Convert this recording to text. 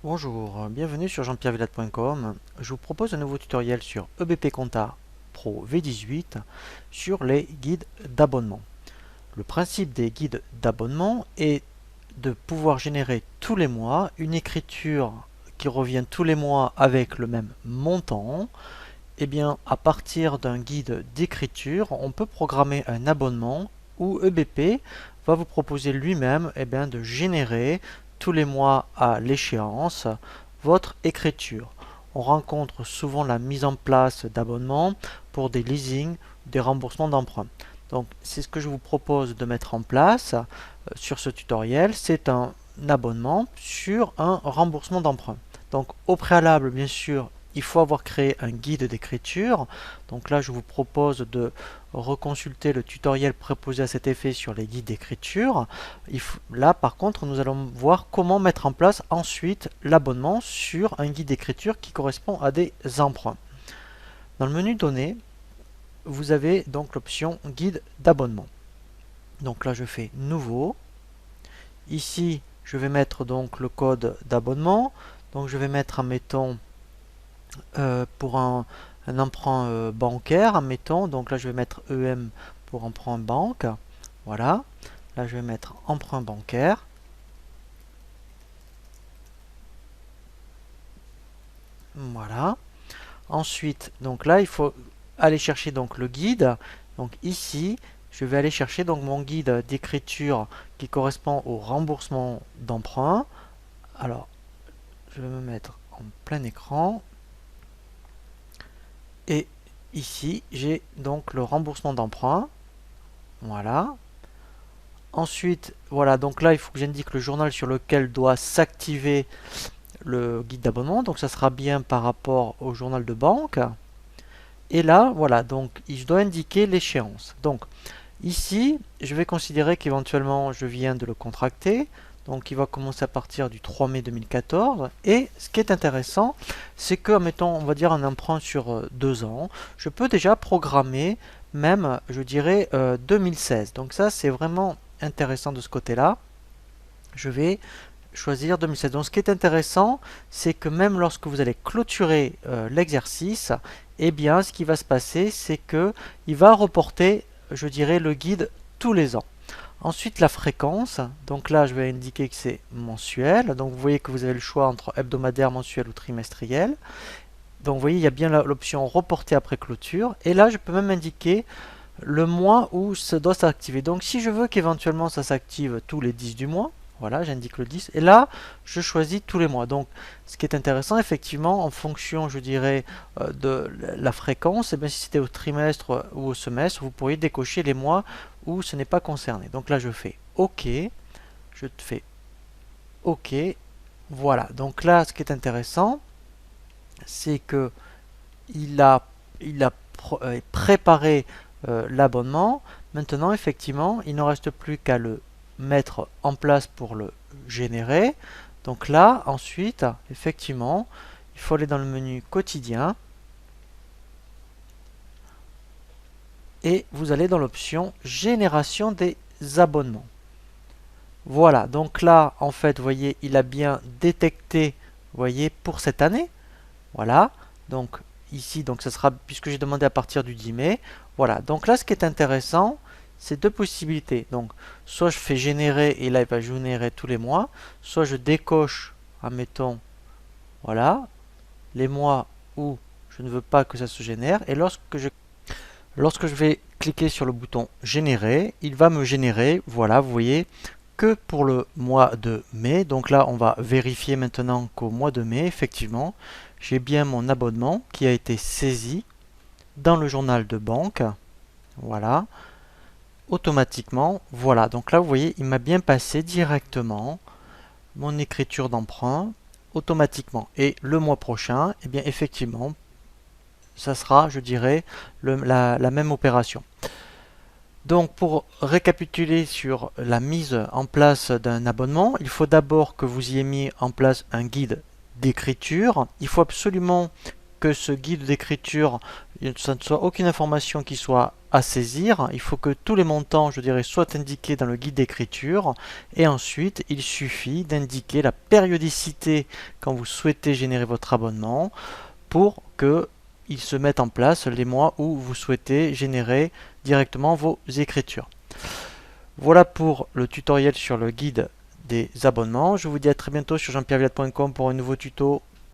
Bonjour, bienvenue sur jean-pierre-villade.com. Je vous propose un nouveau tutoriel sur EBP Compta Pro V18 sur les guides d'abonnement. Le principe des guides d'abonnement est de pouvoir générer tous les mois une écriture qui revient tous les mois avec le même montant. Et bien, à partir d'un guide d'écriture, on peut programmer un abonnement où EBP va vous proposer lui-même de générer tous les mois à l'échéance votre écriture. On rencontre souvent la mise en place d'abonnements pour des leasing, des remboursements d'emprunts. Donc c'est ce que je vous propose de mettre en place sur ce tutoriel. C'est un abonnement sur un remboursement d'emprunt. Donc au préalable, bien sûr, il faut avoir créé un guide d'écriture. Donc là, je vous propose de reconsulter le tutoriel préposé à cet effet sur les guides d'écriture. Là, par contre, nous allons voir comment mettre en place ensuite l'abonnement sur un guide d'écriture qui correspond à des emprunts. Dans le menu Données, vous avez donc l'option guide d'abonnement. Donc là, je fais Nouveau. Ici, je vais mettre donc le code d'abonnement. Donc je vais mettre, admettons, pour un emprunt bancaire, admettons, donc là je vais mettre EM pour emprunt banque, voilà, là je vais mettre emprunt bancaire, voilà. Ensuite, donc là il faut aller chercher donc le guide, donc ici je vais aller chercher donc mon guide d'écriture qui correspond au remboursement d'emprunt. Alors je vais me mettre en plein écran. Et ici, j'ai donc le remboursement d'emprunt. Voilà. Ensuite, voilà, donc là, il faut que j'indique le journal sur lequel doit s'activer le guide d'abonnement. Donc, ça sera bien par rapport au journal de banque. Et là, voilà, donc, je dois indiquer l'échéance. Donc, ici, je vais considérer qu'éventuellement, je viens de le contracter. Donc il va commencer à partir du 3 mai 2014. Et ce qui est intéressant, c'est que, mettons, on va dire un emprunt sur 2 ans, je peux déjà programmer même, je dirais, 2016. Donc ça, c'est vraiment intéressant de ce côté-là. Je vais choisir 2016. Donc ce qui est intéressant, c'est que même lorsque vous allez clôturer l'exercice, eh bien, ce qui va se passer, c'est que il va reporter, je dirais, le guide tous les ans. Ensuite, la fréquence, donc là je vais indiquer que c'est mensuel, donc vous voyez que vous avez le choix entre hebdomadaire, mensuel ou trimestriel. Donc vous voyez, il y a bien l'option reporter après clôture, et là je peux même indiquer le mois où ça doit s'activer. Donc si je veux qu'éventuellement ça s'active tous les 10 du mois, voilà, j'indique le 10, et là je choisis tous les mois. Donc ce qui est intéressant, effectivement, en fonction, je dirais, de la fréquence, et bien si c'était au trimestre ou au semestre, vous pourriez décocher les mois où ce n'est pas concerné. Donc là je fais OK, je fais OK, voilà. Donc là ce qui est intéressant, c'est que il a préparé l'abonnement. Maintenant, effectivement, il ne reste plus qu'à le mettre en place pour le générer. Donc là, ensuite, effectivement, il faut aller dans le menu quotidien et vous allez dans l'option génération des abonnements. Voilà, donc là, en fait, vous voyez, il a bien détecté, vous voyez, pour cette année. Voilà, donc ici, donc ça sera, puisque j'ai demandé à partir du 10 mai. Voilà, donc là, ce qui est intéressant, c'est deux possibilités. Donc, soit je fais générer, et là, il va générer tous les mois, soit je décoche, admettons, voilà, les mois où je ne veux pas que ça se génère, et lorsque je vais cliquer sur le bouton générer, il va me générer, voilà, vous voyez, que pour le mois de mai. Donc là, on va vérifier maintenant qu'au mois de mai, effectivement, j'ai bien mon abonnement qui a été saisi dans le journal de banque. Voilà. Automatiquement, voilà. Donc là, vous voyez, il m'a bien passé directement mon écriture d'emprunt automatiquement. Et le mois prochain, eh bien, effectivement, ça sera, je dirais, la même opération. Donc pour récapituler sur la mise en place d'un abonnement, il faut d'abord que vous ayez mis en place un guide d'écriture. Il faut absolument que ce guide d'écriture, ça ne soit aucune information qui soit à saisir. Il faut que tous les montants, je dirais, soient indiqués dans le guide d'écriture. Et ensuite, il suffit d'indiquer la périodicité quand vous souhaitez générer votre abonnement pour que il se mette en place les mois où vous souhaitez générer directement vos écritures. Voilà pour le tutoriel sur le guide des abonnements. Je vous dis à très bientôt sur jeanpierrevillatte.com pour un nouveau tuto.